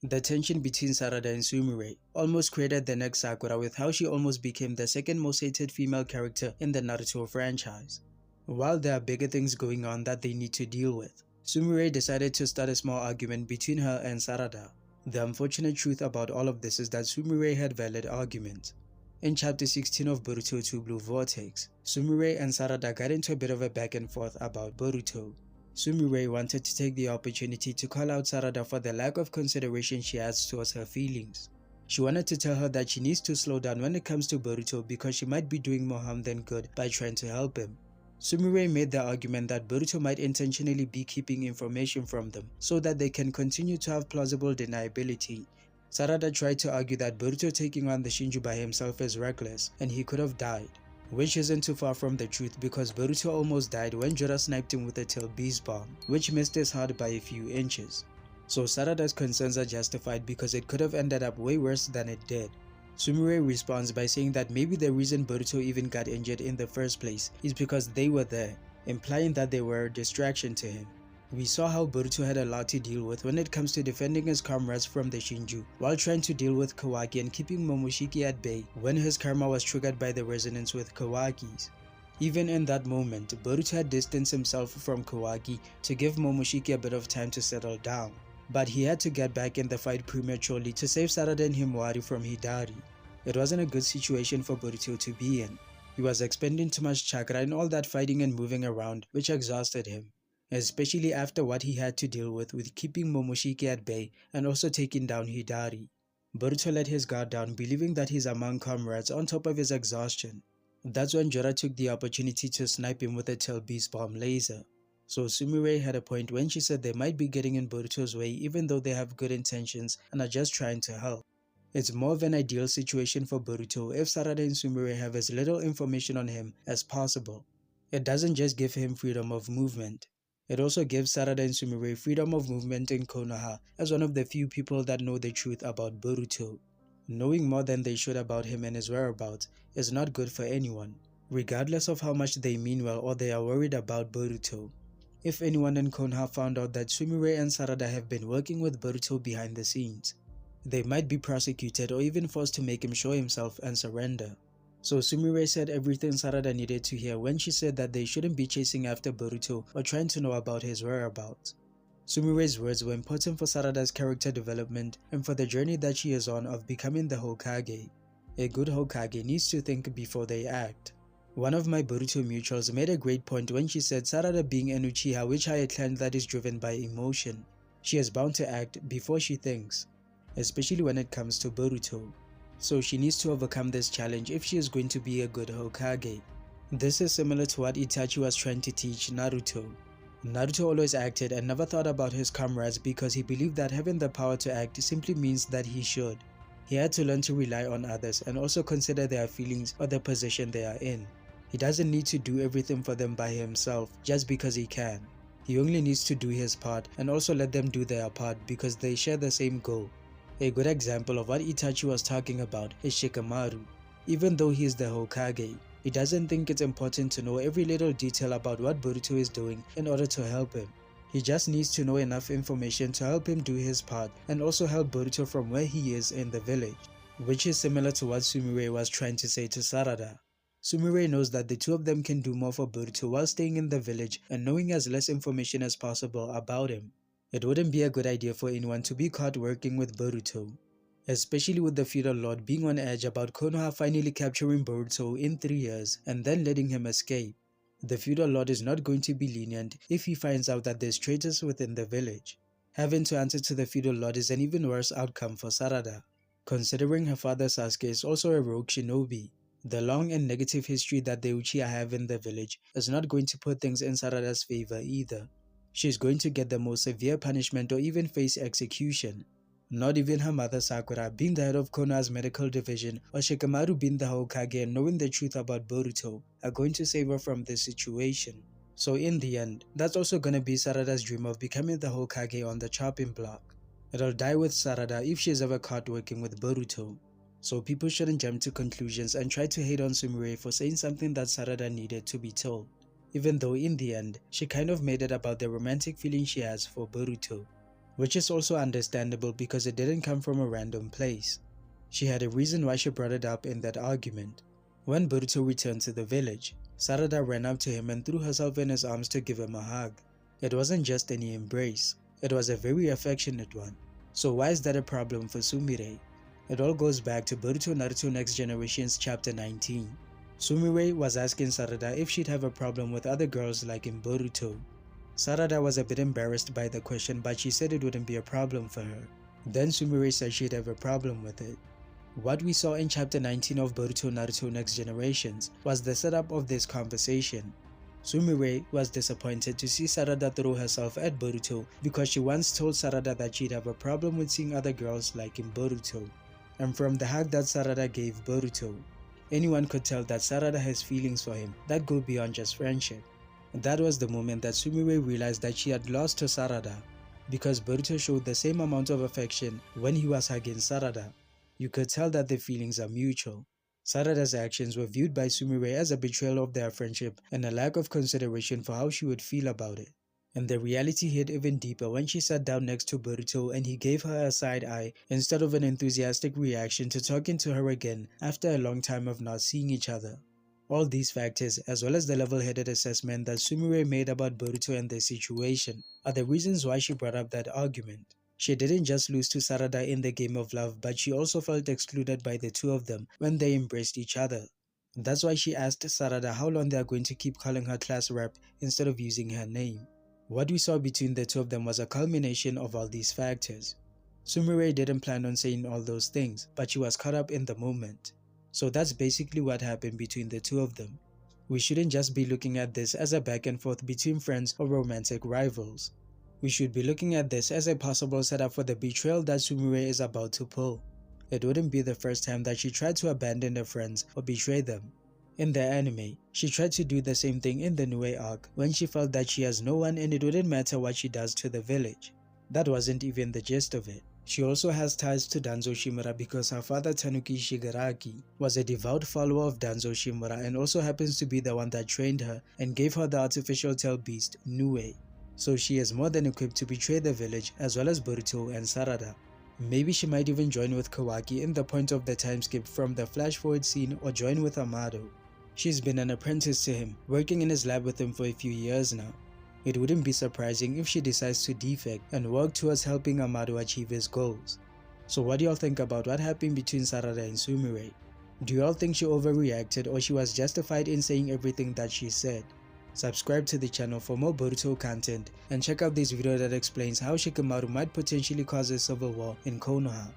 The tension between Sarada and Sumire almost created the next Sakura with how she almost became the second most hated female character in the Naruto franchise. While there are bigger things going on that they need to deal with, Sumire decided to start a small argument between her and Sarada. The unfortunate truth about all of this is that Sumire had valid arguments. In chapter 16 of Boruto 2 Blue Vortex, Sumire and Sarada got into a bit of a back and forth about Boruto. Sumire wanted to take the opportunity to call out Sarada for the lack of consideration she has towards her feelings. She wanted to tell her that she needs to slow down when it comes to Boruto because she might be doing more harm than good by trying to help him. Sumire made the argument that Boruto might intentionally be keeping information from them so that they can continue to have plausible deniability. Sarada tried to argue that Boruto taking on the Shinju by himself is reckless and he could have died, which isn't too far from the truth because Boruto almost died when Jorah sniped him with a tail beast bomb, which missed his heart by a few inches. So Sarada's concerns are justified because it could have ended up way worse than it did. Sumire responds by saying that maybe the reason Boruto even got injured in the first place is because they were there, implying that they were a distraction to him. We saw how Boruto had a lot to deal with when it comes to defending his comrades from the Shinju while trying to deal with Kawaki and keeping Momoshiki at bay when his karma was triggered by the resonance with Kawaki's. Even in that moment, Boruto had distanced himself from Kawaki to give Momoshiki a bit of time to settle down. But he had to get back in the fight prematurely to save Sarada and Himawari from Hidari. It wasn't a good situation for Boruto to be in. He was expending too much chakra in all that fighting and moving around, which exhausted him, especially after what he had to deal with keeping Momoshiki at bay and also taking down Hidari. Boruto let his guard down, believing that he's among comrades on top of his exhaustion. That's when Jorah took the opportunity to snipe him with a tail beast bomb laser. So Sumire had a point when she said they might be getting in Boruto's way even though they have good intentions and are just trying to help. It's more of an ideal situation for Boruto if Sarada and Sumire have as little information on him as possible. It doesn't just give him freedom of movement. It also gives Sarada and Sumire freedom of movement in Konoha as one of the few people that know the truth about Boruto. Knowing more than they should about him and his whereabouts is not good for anyone, regardless of how much they mean well or they are worried about Boruto. If anyone in Konoha found out that Sumire and Sarada have been working with Boruto behind the scenes, they might be prosecuted or even forced to make him show himself and surrender. So Sumire said everything Sarada needed to hear when she said that they shouldn't be chasing after Boruto or trying to know about his whereabouts. Sumire's words were important for Sarada's character development and for the journey that she is on of becoming the Hokage. A good Hokage needs to think before they act. One of my Boruto mutuals made a great point when she said Sarada being an Uchiha which a clan that is driven by emotion. She is bound to act before she thinks, especially when it comes to Boruto. So she needs to overcome this challenge if she is going to be a good Hokage. This is similar to what Itachi was trying to teach Naruto. Naruto always acted and never thought about his comrades because he believed that having the power to act simply means that he should. He had to learn to rely on others and also consider their feelings or the position they are in. He doesn't need to do everything for them by himself just because he can. He only needs to do his part and also let them do their part because they share the same goal. A good example of what Itachi was talking about is Shikamaru. Even though he is the Hokage, he doesn't think it's important to know every little detail about what Boruto is doing in order to help him. He just needs to know enough information to help him do his part and also help Boruto from where he is in the village, which is similar to what Sumire was trying to say to Sarada. Sumire knows that the two of them can do more for Boruto while staying in the village and knowing as less information as possible about him. It wouldn't be a good idea for anyone to be caught working with Boruto, especially with the feudal lord being on edge about Konoha finally capturing Boruto in 3 years and then letting him escape. The feudal lord is not going to be lenient if he finds out that there's traitors within the village. Having to answer to the feudal lord is an even worse outcome for Sarada, considering her father Sasuke is also a rogue shinobi. The long and negative history that the Uchiha have in the village is not going to put things in Sarada's favor either. She's going to get the most severe punishment or even face execution. Not even her mother Sakura, being the head of Konoha's medical division, or Shikamaru being the Hokage and knowing the truth about Boruto, are going to save her from this situation. So in the end, that's also gonna be Sarada's dream of becoming the Hokage on the chopping block. It'll die with Sarada if she's ever caught working with Boruto. So people shouldn't jump to conclusions and try to hate on Sumire for saying something that Sarada needed to be told, even though in the end, she kind of made it about the romantic feeling she has for Boruto. which is also understandable because it didn't come from a random place. She had a reason why she brought it up in that argument. When Boruto returned to the village, Sarada ran up to him and threw herself in his arms to give him a hug. It wasn't just any embrace, it was a very affectionate one. So why is that a problem for Sumire? It all goes back to Boruto Naruto Next Generation's chapter 19. Sumire was asking Sarada if she'd have a problem with other girls like in Boruto. Sarada was a bit embarrassed by the question, but she said it wouldn't be a problem for her. Then Sumire said she'd have a problem with it. What we saw in chapter 19 of Boruto Naruto Next Generations was the setup of this conversation. Sumire was disappointed to see Sarada throw herself at Boruto because she once told Sarada that she'd have a problem with seeing other girls like in Boruto. And from the hug that Sarada gave Boruto, anyone could tell that Sarada has feelings for him that go beyond just friendship. That was the moment that Sumire realized that she had lost to Sarada, because Boruto showed the same amount of affection when he was hugging Sarada. You could tell that the feelings are mutual. Sarada's actions were viewed by Sumire as a betrayal of their friendship and a lack of consideration for how she would feel about it. And the reality hit even deeper when she sat down next to Boruto and he gave her a side eye instead of an enthusiastic reaction to talking to her again after a long time of not seeing each other. All these factors, as well as the level-headed assessment that Sumire made about Boruto and their situation, are the reasons why she brought up that argument. She didn't just lose to Sarada in the game of love, but she also felt excluded by the two of them when they embraced each other. That's why she asked Sarada how long they are going to keep calling her class rep instead of using her name. What we saw between the two of them was a culmination of all these factors. Sumire didn't plan on saying all those things, but she was caught up in the moment. So that's basically what happened between the two of them. We shouldn't just be looking at this as a back and forth between friends or romantic rivals. We should be looking at this as a possible setup for the betrayal that Sumire is about to pull. It wouldn't be the first time that she tried to abandon her friends or betray them. In the anime, she tried to do the same thing in the Nue arc when she felt that she has no one and it wouldn't matter what she does to the village. That wasn't even the gist of it. She also has ties to Danzo Shimura because her father Tanuki Shigaraki was a devout follower of Danzo Shimura and also happens to be the one that trained her and gave her the artificial tail beast Nue. So she is more than equipped to betray the village as well as Boruto and Sarada. Maybe she might even join with Kawaki in the point of the time skip from the flash forward scene or join with Amado. She's been an apprentice to him, working in his lab with him for a few years now. It wouldn't be surprising if she decides to defect and work towards helping Amado achieve his goals. So what do y'all think about what happened between Sarada and Sumire? Do y'all think she overreacted or she was justified in saying everything that she said? Subscribe to the channel for more Boruto content and check out this video that explains how Shikamaru might potentially cause a civil war in Konoha.